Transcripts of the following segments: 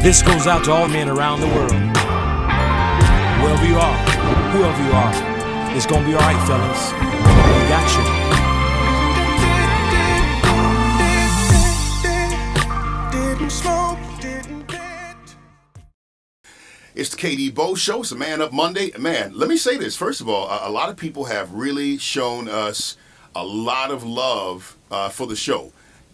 This goes out to all men around the world. Wherever you are, whoever you are, it's gonna be alright, fellas. We got you. It's the KD Bo Show. It's a Man Up Monday. Man, let me say this. First of all, a lot of people have really shown us a lot of love for the show.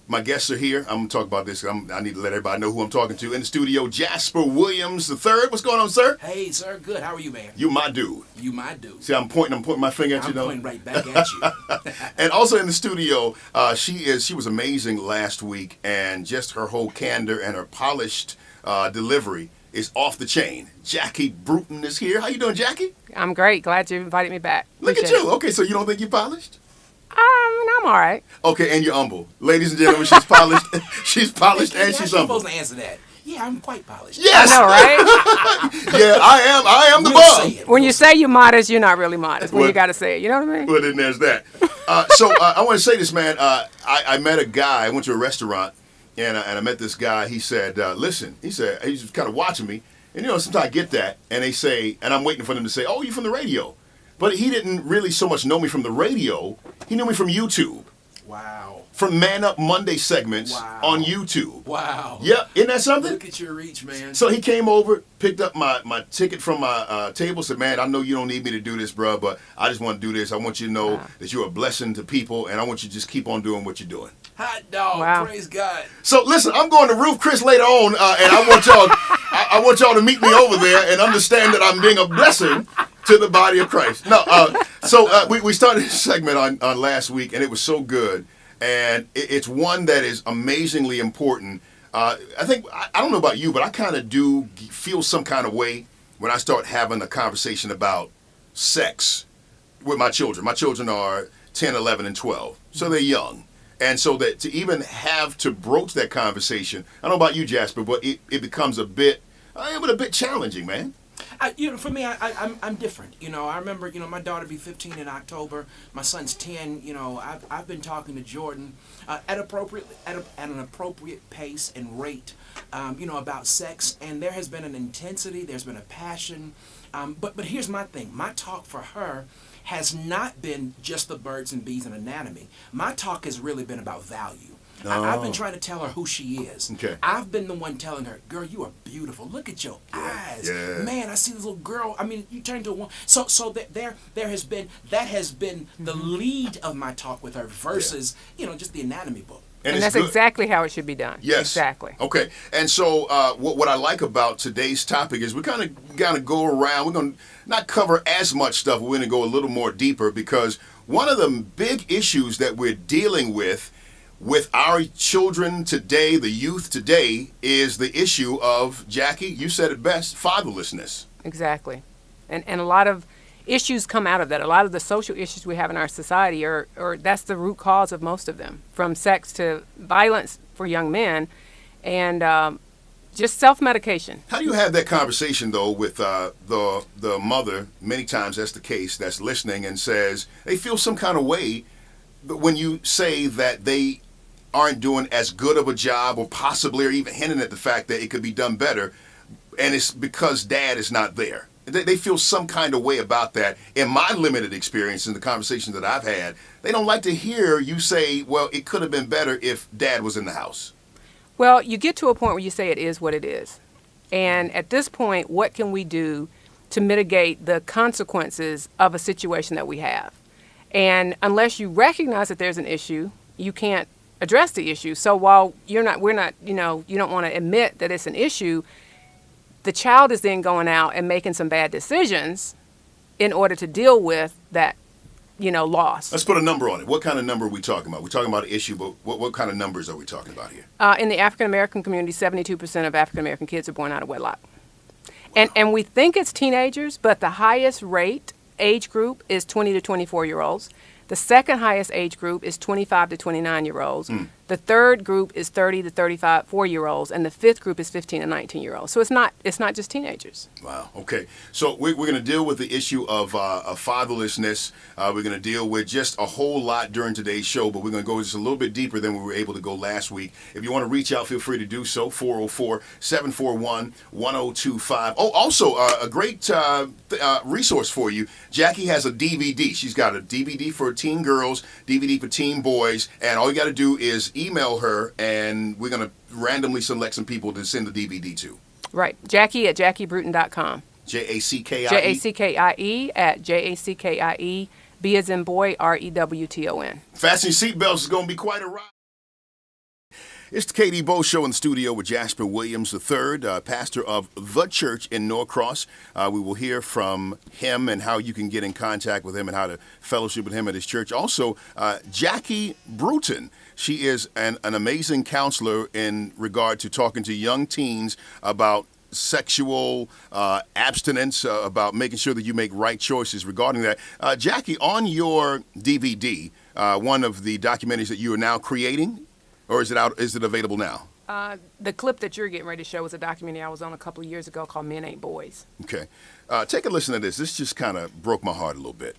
My guests are here. I'm going to talk about this. I need to let everybody know who I'm talking to. In the studio, Jasper Williams III. What's going on, sir? Hey, sir. Good. How are you, man? You my dude. You my dude. See, I'm pointing my finger at you, though. I'm pointing right back at you. And also in the studio, she was amazing last week, and just her whole candor and her polished delivery is off the chain. Jackie Brewton is here. How you doing, Jackie? I'm great. Glad you invited me back. Look at you. Okay, so you don't think you're polished? I'm all right. Okay, and you're humble. Ladies and gentlemen, she's polished. She's polished and she's humble. I'm supposed to answer that. Yeah, I'm quite polished. Yes. I know, right? Yeah, I am the bum. When you say you're modest, you're not really modest. When you got to say it. You know what I mean? Well, then there's that. So I want to say this, man. I met a guy. I went to a restaurant, and I met this guy. He said, listen, he said, he's kind of watching me. And, sometimes I get that. And they say, and I'm waiting for them to say, oh, you're from the radio. But he didn't really so much know me from the radio. He knew me from YouTube. Wow. From ManUP Monday segments on YouTube. Wow. Yep. Isn't that something? Look at your reach, man. So he came over, picked up my ticket from my table, said, man, I know you don't need me to do this, bro, but I just want to do this. I want you to know that you're a blessing to people, and I want you to just keep on doing what you're doing. Hot dog. Praise God. So listen, I'm going to Roof Chris later on, and I want y'all I want y'all to meet me over there and understand that I'm being a blessing to the body of Christ. No, so we started this segment on last week, and it was so good. And it's one that is amazingly important. I think, I don't know about you, but I kind of do feel some kind of way when I start having a conversation about sex with my children. My children are 10, 11, and 12, so they're young. And so that to even have to broach that conversation, I don't know about you, Jasper, but it becomes a bit challenging, man. For me, I'm different. I remember, my daughter be 15 in October. My son's 10. I've been talking to Jordan at an appropriate pace and rate, about sex. And there has been an intensity. There's been a passion. But here's my thing. My talk for her has not been just the birds and bees and anatomy. My talk has really been about value. I've been trying to tell her who she is. Okay. I've been the one telling her, girl, you are beautiful. Look at your eyes. Yeah. Man, I see this little girl. I mean, you turned to a woman. So that there has been the lead of my talk with her versus, just the anatomy book. And that's good. Exactly how it should be done. Yes. Exactly. Okay. And so what I like about today's topic is we're kind of go around. We're going to not cover as much stuff. We're going to go a little more deeper because one of the big issues that we're dealing with our children today, the youth today, is the issue of, Jackie, you said it best, fatherlessness. Exactly. And a lot of issues come out of that. A lot of the social issues we have in our society are that's the root cause of most of them, from sex to violence for young men and just self-medication. How do you have that conversation, though, with the mother, many times that's the case, that's listening and says they feel some kind of way when you say that they aren't doing as good of a job or possibly or even hinting at the fact that it could be done better, and it's because dad is not there. They feel some kind of way about that. In my limited experience in the conversations that I've had, they don't like to hear you say, well, it could have been better if dad was in the house. Well, you get to a point where you say it is what it is. And at this point, what can we do to mitigate the consequences of a situation that we have? And unless you recognize that there's an issue, you can't address the issue. So while you don't want to admit that it's an issue, the child is then going out and making some bad decisions in order to deal with that, loss. Let's put a number on it. What kind of number are we talking about? We're talking about an issue, but what kind of numbers are we talking about here? In the African American community, 72% of African American kids are born out of wedlock. Wow. And we think it's teenagers, but the highest rate age group is 20 to 24-year-olds. The second highest age group is 25 to 29-year-olds. The third group is 30 to 35, 4-year-olds, and the fifth group is 15 to 19-year-olds. So it's not just teenagers. Wow. Okay. So we're going to deal with the issue of fatherlessness. We're going to deal with just a whole lot during today's show, but we're going to go just a little bit deeper than we were able to go last week. If you want to reach out, feel free to do so. 404-741-1025. Oh, also a great resource for you. Jackie has a DVD. She's got a DVD for teen girls, DVD for teen boys, and all you got to do is email her, and we're going to randomly select some people to send the DVD to. Right. Jackie at JackieBrewton.com. Jackie. JACKIE at JACKIE. B as in boy, REWTON. Fasten your seatbelts. It's going to be quite a ride. It's the KD Bo Show in the studio with Jasper Williams III, pastor of The Church in Norcross. We will hear from him and how you can get in contact with him and how to fellowship with him at his church. Also, Jackie Brewton. She is an amazing counselor in regard to talking to young teens about sexual abstinence, about making sure that you make right choices regarding that. Jackie, on your DVD, one of the documentaries that you are now creating, or is it out? Is it available now? The clip that you're getting ready to show was a documentary I was on a couple of years ago called Men Ain't Boys. Okay. Take a listen to this. This just kind of broke my heart a little bit.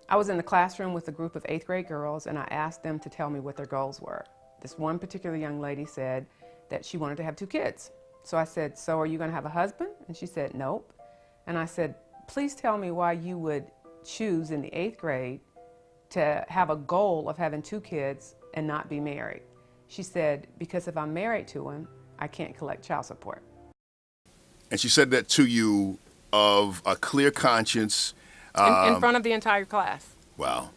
I was in the classroom with a group of 8th grade girls, and I asked them to tell me what their goals were. This one particular young lady said that she wanted to have 2 kids. So I said, so are you going to have a husband? And she said, nope. And I said, please tell me why you would choose in the 8th grade to have a goal of having 2 kids and not be married. She said, because if I'm married to him, I can't collect child support. And she said that to you of a clear conscience. In front of the entire class. Wow.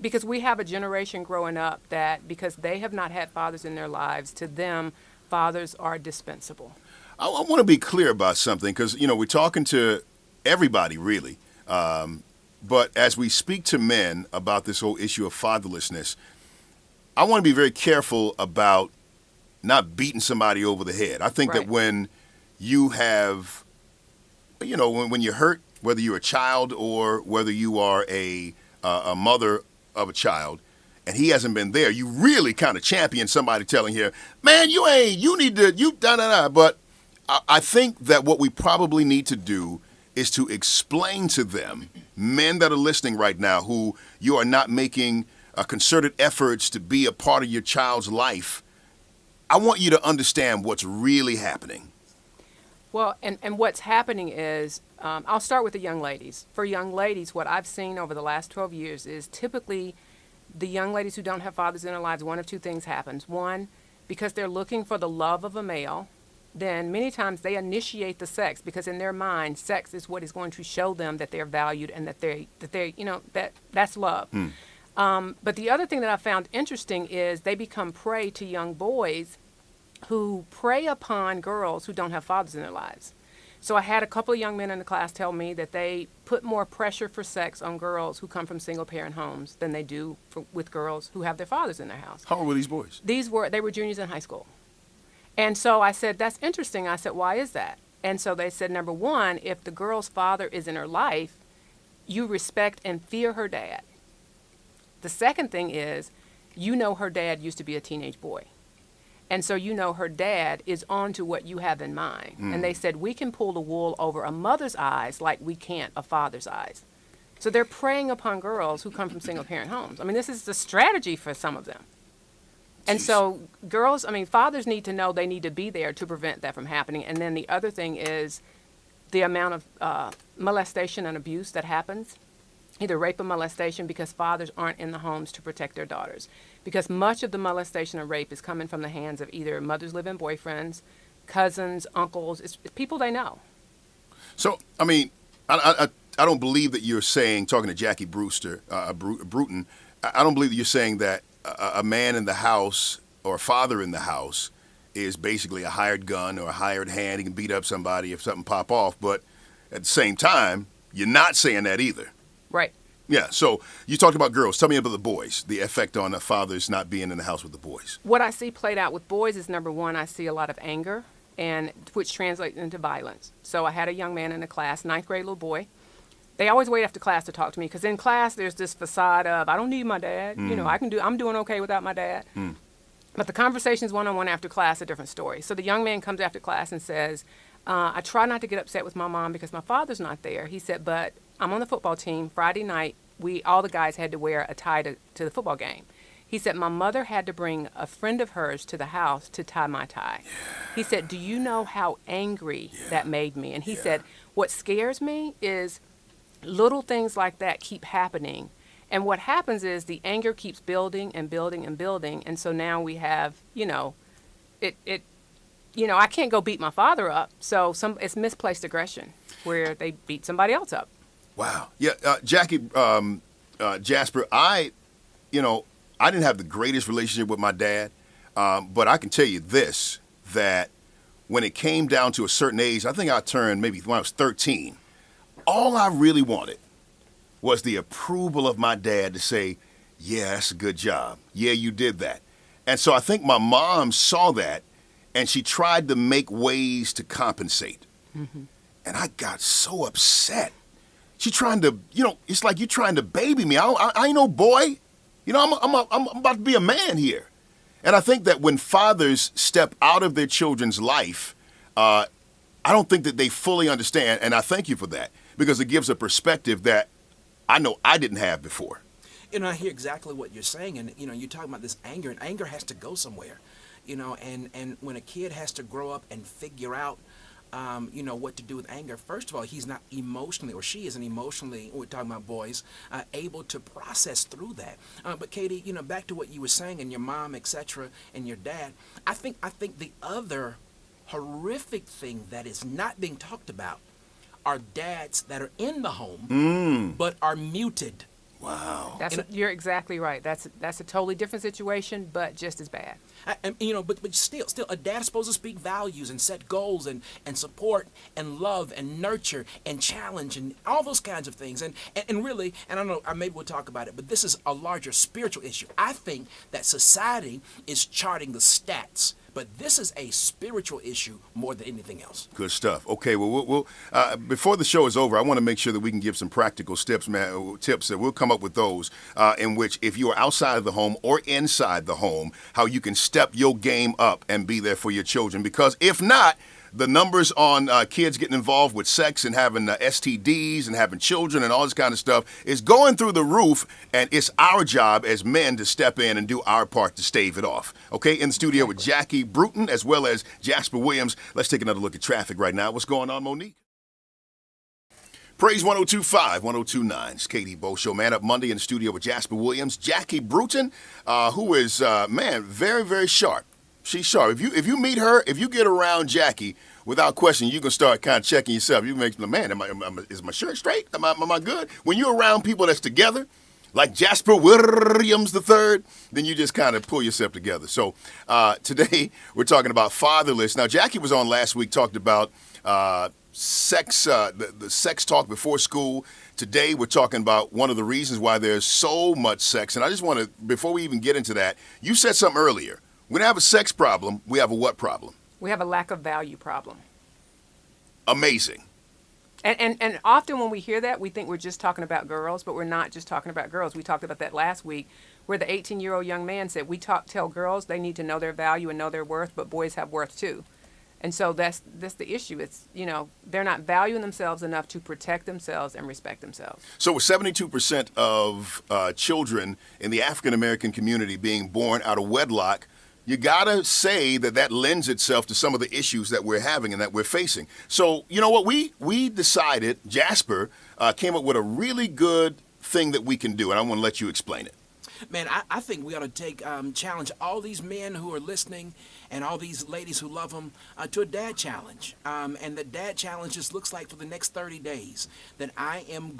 Because we have a generation growing up that because they have not had fathers in their lives, to them, fathers are dispensable. I want to be clear about something because, you know, we're talking to everybody really. But as we speak to men about this whole issue of fatherlessness, I want to be very careful about not beating somebody over the head. I think that when you have, you know, when you're hurt, whether you're a child or whether you are a mother of a child, and he hasn't been there, you really kind of champion somebody telling him, man, you need to, da-da-da. But I think that what we probably need to do is to explain to them, men that are listening right now, who you are not making concerted efforts to be a part of your child's life, I want you to understand what's really happening. Well, and what's happening is, I'll start with the young ladies. For young ladies, what I've seen over the last 12 years is typically the young ladies who don't have fathers in their lives, one of 2 things happens. One, because they're looking for the love of a male, then many times they initiate the sex because in their mind, sex is what is going to show them that they're valued and that they you know, that's love. But the other thing that I found interesting is they become prey to young boys who prey upon girls who don't have fathers in their lives. So I had a couple of young men in the class tell me that they put more pressure for sex on girls who come from single-parent homes than they do with girls who have their fathers in their house. How old were these boys? They were juniors in high school. And so I said, that's interesting. I said, why is that? And so they said, number one, if the girl's father is in her life, you respect and fear her dad. The second thing is, you know her dad used to be a teenage boy. And so you know her dad is on to what you have in mind. And they said, we can pull the wool over a mother's eyes like we can't a father's eyes. So they're preying upon girls who come from single-parent homes. I mean, this is the strategy for some of them. And so fathers need to know they need to be there to prevent that from happening. And then the other thing is the amount of molestation and abuse that happens, either rape or molestation, because fathers aren't in the homes to protect their daughters. Because much of the molestation or rape is coming from the hands of either mothers living boyfriends, cousins, uncles, it's people they know. So, I mean, I don't believe that you're saying, talking to Jackie Brewton, I don't believe that you're saying that a man in the house or a father in the house is basically a hired gun or a hired hand. He can beat up somebody if something pop off. But at the same time, you're not saying that either. Right. Yeah, so you talked about girls. Tell me about the boys, the effect on the fathers not being in the house with the boys. What I see played out with boys is, number one, I see a lot of anger, and which translates into violence. So I had a young man in the class, 9th grade little boy, they always wait after class to talk to me, because in class there's this facade of, I don't need my dad. You know, I'm doing okay without my dad. But the conversations one-on-one after class are a different story. So the young man comes after class and says, I try not to get upset with my mom because my father's not there. He said, but I'm on the football team. Friday night, all the guys had to wear a tie to the football game. He said, my mother had to bring a friend of hers to the house to tie my tie. He said, do you know how angry that made me? And he said, what scares me is little things like that keep happening. And what happens is the anger keeps building and building and building. And so now we have, I can't go beat my father up. So it's misplaced aggression where they beat somebody else up. Wow. Yeah, Jackie, Jasper, I didn't have the greatest relationship with my dad, but I can tell you this, that when it came down to a certain age, I think I turned maybe when I was 13, all I really wanted was the approval of my dad to say, yeah, that's a good job. Yeah, you did that. And so I think my mom saw that, and she tried to make ways to compensate. And I got so upset. She trying to, it's like you're trying to baby me. I ain't no boy. I'm about to be a man here. And I think that when fathers step out of their children's life, I don't think that they fully understand, and I thank you for that, because it gives a perspective that I know I didn't have before. I hear exactly what you're saying, and you're talking about this anger, and anger has to go somewhere, and when a kid has to grow up and figure out, what to do with anger. First of all, he's not emotionally, or she isn't emotionally, we're talking about boys, able to process through that. But Katie, back to what you were saying, and your mom, etc., and your dad, I think the other horrific thing that is not being talked about are dads that are in the home but are muted. Wow. You're exactly right. That's a totally different situation, but just as bad. But still, a dad's supposed to speak values and set goals and support and love and nurture and challenge and all those kinds of things. And really, and I don't know, maybe we'll talk about it, but this is a larger spiritual issue. I think that society is charting the stats, but this is a spiritual issue more than anything else. Good stuff. Okay, well, we'll before the show is over, I want to make sure that we can give some practical tips, man. Tips that we'll come up with those in which, if you are outside of the home or inside the home, how you can step your game up and be there for your children. Because if not, the numbers on kids getting involved with sex and having STDs and having children and all this kind of stuff is going through the roof, and it's our job as men to step in and do our part to stave it off. Okay, in the studio with Jackie Brewton as well as Jasper Williams. Let's take another look at traffic right now. What's going on, Monique? Praise 102.5, 102.9. It's Katie Bo Show, Man Up Monday in the studio with Jasper Williams. Jackie Brewton, who is, very, very sharp. She's sharp. If you meet her, if you get around Jackie, without question, you can start kind of checking yourself. You make, man, is my shirt straight? Am I good? When you're around people that's together, like Jasper Williams III, then you just kind of pull yourself together. So today we're talking about fatherless. Now, Jackie was on last week, talked about sex, the sex talk before school. Today we're talking about one of the reasons why there's so much sex. And I just want to, before we even get into that, you said something earlier. We don't have a sex problem. We have a what problem? We have a lack of value problem. Amazing. And often when we hear that, we think we're just talking about girls, but we're not just talking about girls. We talked about that last week, where the 18-year-old young man said, tell girls they need to know their value and know their worth, but boys have worth too. And so that's the issue. It's, they're not valuing themselves enough to protect themselves and respect themselves. So with 72% of children in the African-American community being born out of wedlock, you gotta say that lends itself to some of the issues that we're having and that we're facing. So, you know what? We decided, Jasper came up with a really good thing that we can do, and I want to let you explain it. Man, I think we ought to take challenge all these men who are listening and all these ladies who love them to a dad challenge. And the dad challenge just looks like for the next 30 days that I am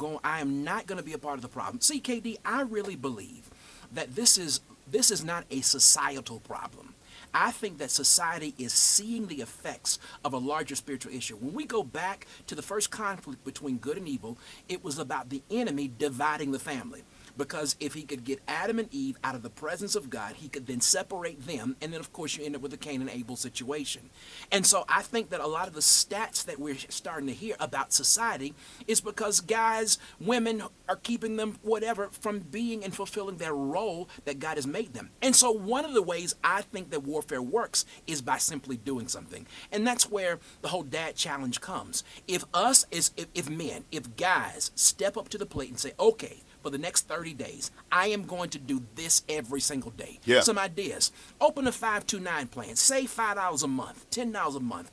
not going to be a part of the problem. See, KD, I really believe that this is not a societal problem. I think that society is seeing the effects of a larger spiritual issue. When we go back to the first conflict between good and evil, it was about the enemy dividing the family. because if he could get Adam and Eve out of the presence of God, he could then separate them, and then of course you end up with a Cain and Abel situation. And so I think that a lot of the stats that we're starting to hear about society is because guys, women are keeping them whatever from being and fulfilling their role that God has made them. And so one of the ways I think that warfare works is by simply doing something. And that's where the whole dad challenge comes. If men, if guys step up to the plate and say, okay, for the next 30 days, I am going to do this every single day. Yeah. Some ideas. Open a 529 plan. Save $5 a month, $10 a month.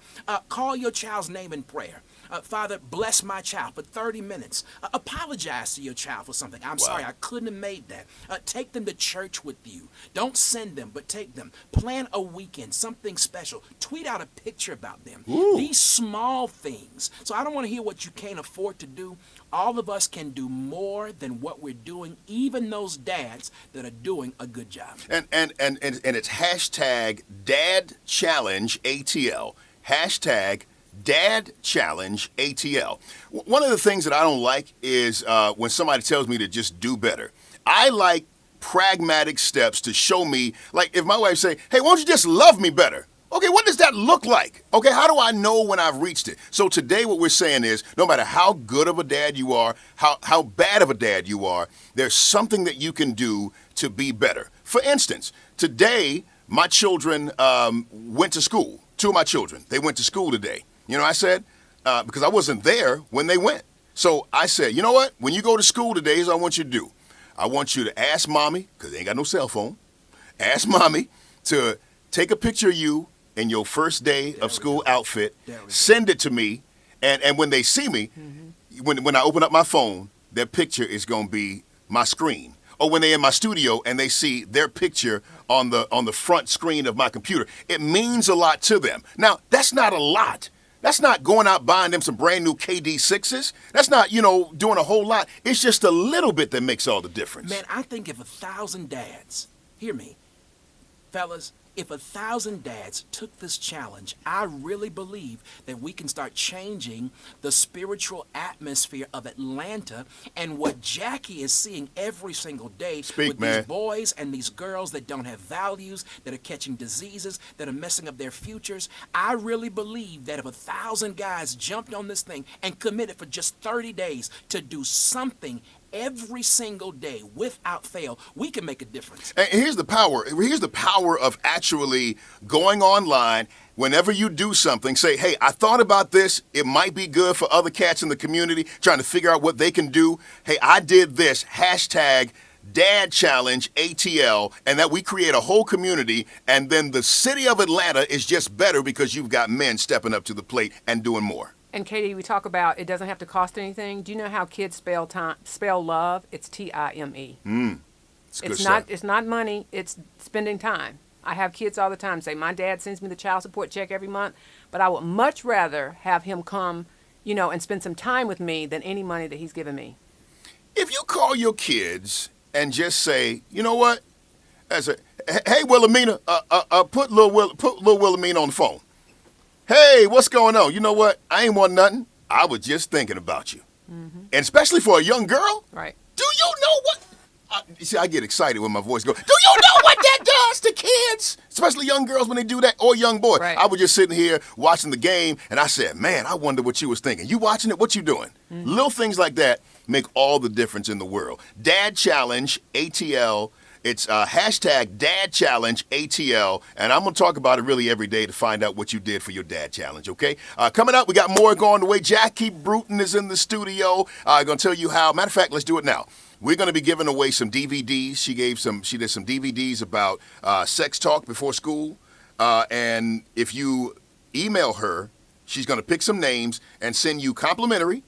Call your child's name in prayer. Father, bless my child for 30 minutes. Apologize to your child for something. I'm sorry, I couldn't have made that. Take them to church with you. Don't send them, but take them. Plan a weekend, something special. Tweet out a picture about them. Ooh. These small things. So I don't want to hear what you can't afford to do. All of us can do more than what we're doing, even those dads that are doing a good job. And it's hashtag Dad Challenge ATL. Hashtag Dad Challenge ATL. One of the things that I don't like is when somebody tells me to just do better. I like pragmatic steps to show me, like if my wife say, hey, why don't you just love me better? Okay, what does that look like? Okay, how do I know when I've reached it? So today what we're saying is, no matter how good of a dad you are, how bad of a dad you are, there's something that you can do to be better. For instance, today my children went to school. Two of my children, they went to school today. You know, I said, because I wasn't there when they went. So I said, you know what? When you go to school today, here's what I want you to do. I want you to ask mommy, because they ain't got no cell phone, ask mommy to take a picture of you in your first day of school outfit, send it to me, and when they see me, when I open up my phone, their picture is going to be my screen. Or when they're in my studio and they see their picture on the front screen of my computer, it means a lot to them. Now, that's not a lot. That's not going out buying them some brand new KD6s. That's not, doing a whole lot. It's just a little bit that makes all the difference. Man, I think if 1,000 dads, hear me, fellas, if 1,000 dads took this challenge, I really believe that we can start changing the spiritual atmosphere of Atlanta and what Jackie is seeing every single day with these boys and these girls that don't have values, that are catching diseases, that are messing up their futures. I really believe that if 1,000 guys jumped on this thing and committed for just 30 days to do something every single day without fail, we can make a difference. And here's the power. Here's the power of actually going online. Whenever you do something, say, hey, I thought about this. It might be good for other cats in the community trying to figure out what they can do. Hey, I did this. Hashtag Dad Challenge ATL, and that we create a whole community, and then the city of Atlanta is just better because you've got men stepping up to the plate and doing more. And Katie, we talk about it doesn't have to cost anything. Do you know how kids spell love? It's Time. It's not money. It's spending time. I have kids all the time say, my dad sends me the child support check every month, but I would much rather have him come, and spend some time with me than any money that he's given me. If you call your kids and just say, you know what? Hey, Wilhelmina, put little Wilhelmina on the phone. Hey, what's going on? You know what? I ain't want nothing. I was just thinking about you. Mm-hmm. And especially for a young girl. Right. Do you know what? You see, I get excited when my voice goes, do you know what that does to kids? Especially young girls when they do that, or young boys. Right. I was just sitting here watching the game, and I said, man, I wonder what you was thinking. You watching it? What you doing? Mm-hmm. Little things like that make all the difference in the world. Dad Challenge, ATL. It's hashtag Dad Challenge ATL, and I'm going to talk about it really every day to find out what you did for your Dad Challenge, okay? Coming up, we got more going the way. Jackie Brewton is in the studio. I'm going to tell you how. Matter of fact, let's do it now. We're going to be giving away some DVDs. She did some DVDs about sex talk before school, and if you email her, she's going to pick some names and send you complimentary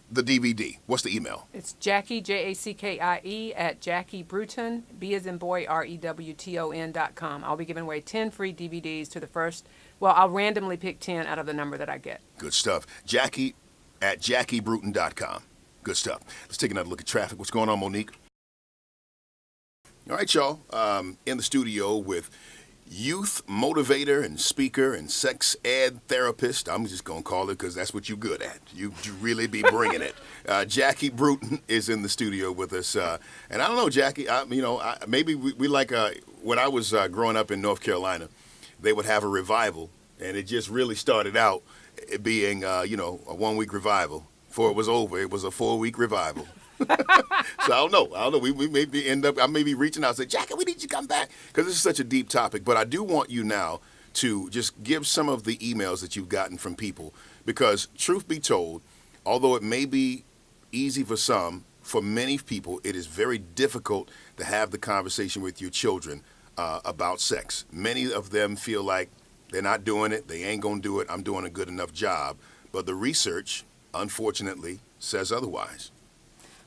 the DVD. What's the email? It's Jackie, JACKIE, at Jackie Brewton, B as in boy, REWTON.com. I'll be giving away 10 free DVDs to the first. Well, I'll randomly pick 10 out of the number that I get. Good stuff. Jackie at JackieBrewton.com. Good stuff. Let's take another look at traffic. What's going on, Monique? All right, y'all. In the studio with youth motivator and speaker and sex ed therapist. I'm just going to call it because that's what you're good at. You really be bringing it. Jackie Brewton is in the studio with us. And I don't know, Jackie, maybe we like when I was growing up in North Carolina, they would have a revival, and it just really started out being, a 1 week revival. Before it was over, it was a 4-week revival. So I don't know. We maybe I may be reaching out and say, Jackie, we need you to come back, because this is such a deep topic. But I do want you now to just give some of the emails that you've gotten from people, because truth be told, although it may be easy for some, for many people, it is very difficult to have the conversation with your children about sex. Many of them feel like they're not doing it. They ain't going to do it. I'm doing a good enough job. But the research, unfortunately, says otherwise.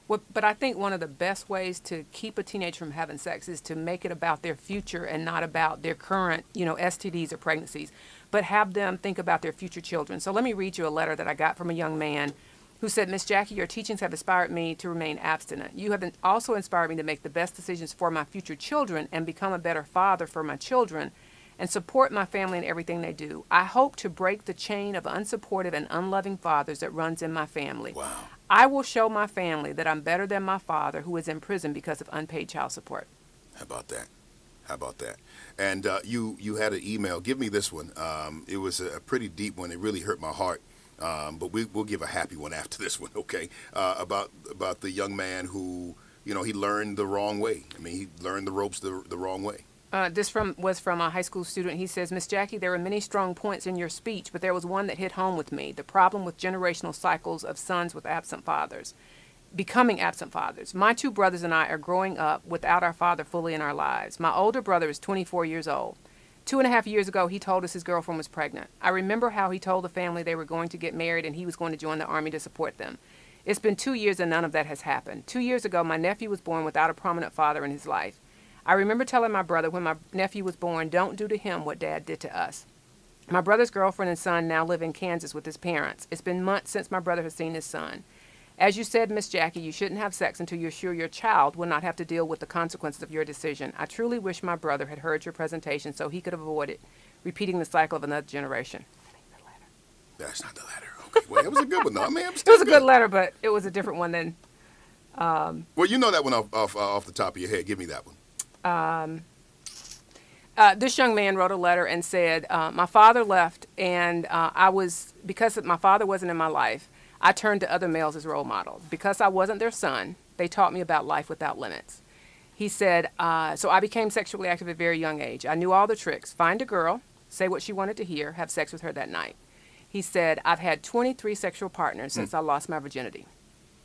Well, but I think one of the best ways to keep a teenager from having sex is to make it about their future and not about their current, STDs or pregnancies, but have them think about their future children. So let me read you a letter that I got from a young man who said, Miss Jackie, your teachings have inspired me to remain abstinent. You have also inspired me to make the best decisions for my future children and become a better father for my children and support my family in everything they do. I hope to break the chain of unsupportive and unloving fathers that runs in my family. Wow. I will show my family that I'm better than my father, who is in prison because of unpaid child support. How about that? And you had an email. Give me this one. It was a pretty deep one. It really hurt my heart. But we'll give a happy one after this one, okay? About the young man who, he learned the wrong way. I mean, he learned the ropes the wrong way. This was from a high school student. He says, Miss Jackie, there were many strong points in your speech, but there was one that hit home with me, the problem with generational cycles of sons with absent fathers, becoming absent fathers. My 2 brothers and I are growing up without our father fully in our lives. My older brother is 24 years old. 2.5 years ago, he told us his girlfriend was pregnant. I remember how he told the family they were going to get married and he was going to join the Army to support them. It's been 2 years and none of that has happened. 2 years ago, my nephew was born without a prominent father in his life. I remember telling my brother when my nephew was born, don't do to him what Dad did to us. My brother's girlfriend and son now live in Kansas with his parents. It's been months since my brother has seen his son. As you said, Miss Jackie, you shouldn't have sex until you're sure your child will not have to deal with the consequences of your decision. I truly wish my brother had heard your presentation so he could have avoided repeating the cycle of another generation. That's not the letter. Okay, well, it was a good one, though. I mean, it was a good letter, but it was a different one than... Well, you know that one off the top of your head. Give me that one. This young man wrote a letter and said, my father left, and because my father wasn't in my life, I turned to other males as role models. Because I wasn't their son, they taught me about life without limits. He said, so I became sexually active at a very young age. I knew all the tricks. Find a girl, say what she wanted to hear, have sex with her that night. He said, I've had 23 sexual partners since I lost my virginity.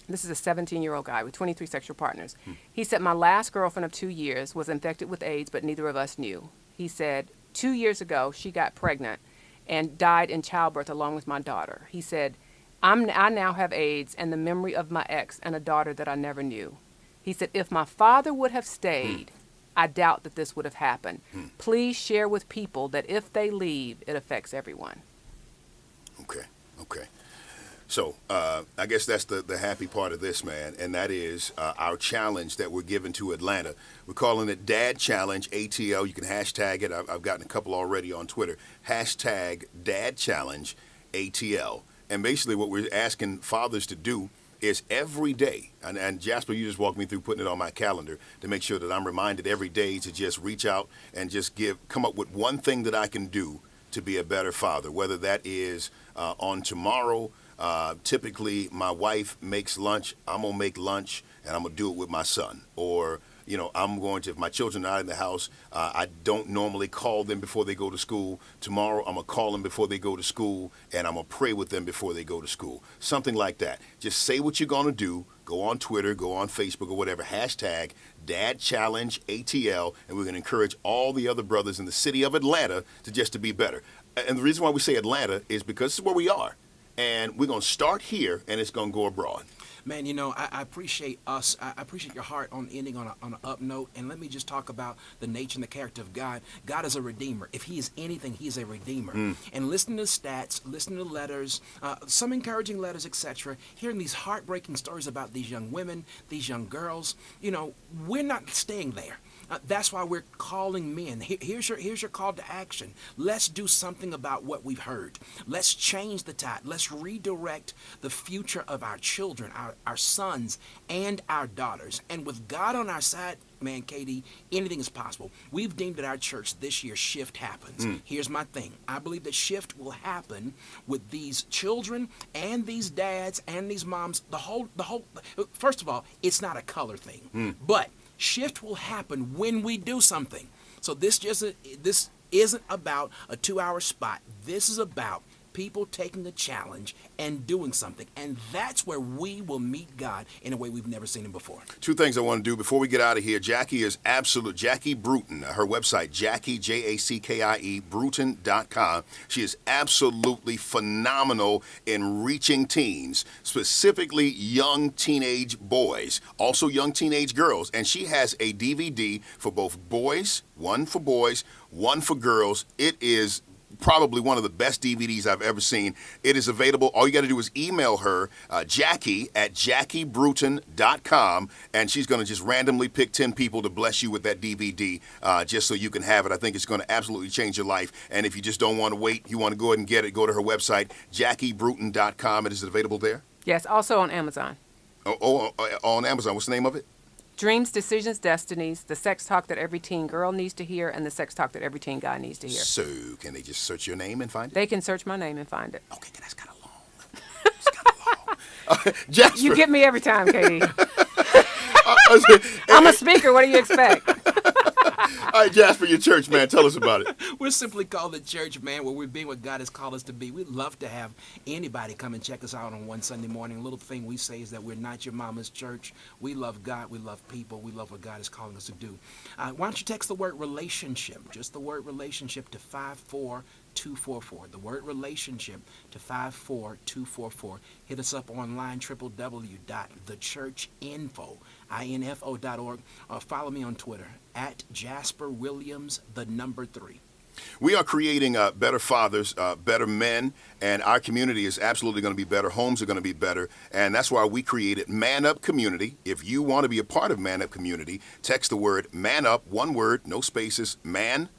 This is a 17-year-old guy with 23 sexual partners. He said, my last girlfriend of 2 years was infected with AIDS, but neither of us knew. He said, 2 years ago, she got pregnant and died in childbirth along with my daughter. He said, I now have AIDS and the memory of my ex and a daughter that I never knew. He said, if my father would have stayed, I doubt that this would have happened. Please share with people that if they leave, it affects everyone. Okay. So I guess that's the happy part of this, man, and that is our challenge that we're giving to Atlanta. We're calling it Dad Challenge ATL. You can hashtag it. I've gotten a couple already on Twitter. Hashtag Dad Challenge ATL. And basically what we're asking fathers to do is every day, and Jasper, you just walked me through putting it on my calendar to make sure that I'm reminded every day to just reach out and just come up with one thing that I can do to be a better father, whether that is on tomorrow. Typically, my wife makes lunch. I'm going to make lunch, and I'm going to do it with my son. Or, I'm going to, if my children are not in the house, I don't normally call them before they go to school. Tomorrow, I'm going to call them before they go to school, and I'm going to pray with them before they go to school. Something like that. Just say what you're going to do. Go on Twitter, go on Facebook, or whatever. Hashtag Dad Challenge ATL, and we're going to encourage all the other brothers in the city of Atlanta to be better. And the reason why we say Atlanta is because this is where we are. And we're going to start here, and it's going to go abroad. Man, I appreciate us. I appreciate your heart on ending on an up note. And let me just talk about the nature and the character of God. God is a redeemer. If he is anything, he's a redeemer. And listening to stats, listening to letters, some encouraging letters, etc., hearing these heartbreaking stories about these young women, these young girls, we're not staying there. That's why we're calling men. Here's your call to action. Let's do something about what we've heard. Let's change the tide. Let's redirect the future of our children, our sons, and our daughters. And with God on our side, man, KD, anything is possible. We've deemed at our church this year shift happens. Here's my thing. I believe that shift will happen with these children and these dads and these moms. The whole. First of all, it's not a color thing, but shift will happen when we do something. So this isn't about a 2-hour spot. This is about people taking a challenge and doing something. And that's where we will meet God in a way we've never seen him before. Two things I want to do before we get out of here. Jackie is absolute. Jackie Brewton, her website, Jackie, Jackie, Brewton.com. She is absolutely phenomenal in reaching teens, specifically young teenage boys, also young teenage girls. And she has a DVD for both boys, one for boys, one for girls. It is probably one of the best DVDs I've ever seen. It is available. All you got to do is email her, Jackie at JackieBrewton.com, and she's going to just randomly pick 10 people to bless you with that DVD just so you can have it. I think it's going to absolutely change your life. And if you just don't want to wait, you want to go ahead and get it, go to her website, JackieBrewton.com. Is it available there? Yes, also on Amazon. On Amazon. What's the name of it? Dreams, Decisions, Destinies, the sex talk that every teen girl needs to hear, and the sex talk that every teen guy needs to hear. So, can they just search your name and find it? They can search my name and find it. Okay, that's kind of long. It's kind of long. Jasper. You get me every time, Katie. I'm a speaker. What do you expect? All right, Jasper, your church, man. Tell us about it. We're simply called the church, man, where we're being what God has called us to be. We'd love to have anybody come and check us out on one Sunday morning. A little thing we say is that we're not your mama's church. We love God. We love people. We love what God is calling us to do. Why don't you text the word relationship, just the word relationship, to 54244. The word relationship to 54244. Hit us up online, www.thechurchinfo.org. Follow me on Twitter, at Jasper Williams, the number 3. We are creating better fathers, better men, and our community is absolutely going to be better. Homes are going to be better, and that's why we created ManUP Community. If you want to be a part of ManUP Community, text the word ManUP, one word, no spaces, ManUP,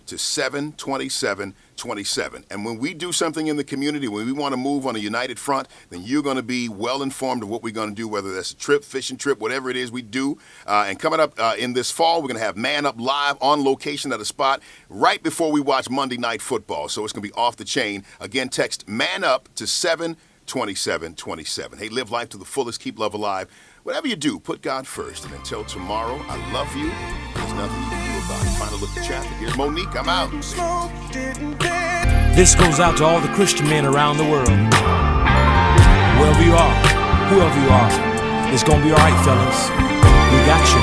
to 72727. And when we do something in the community, when we want to move on a united front, then you're going to be well informed of what we're going to do, whether that's a trip, fishing trip, whatever it is we do. And coming up in this fall, we're going to have ManUP live on location at a spot right before we watch Monday Night Football. So it's going to be off the chain. Again, text ManUP to 72727. Hey, live life to the fullest. Keep love alive. Whatever you do, put God first. And until tomorrow, I love you. There's nothing you can do about it. Final look at traffic. Here's Monique. I'm out. This goes out to all the Christian men around the world. Wherever you are, whoever you are, it's gonna be all right, fellas. We got you.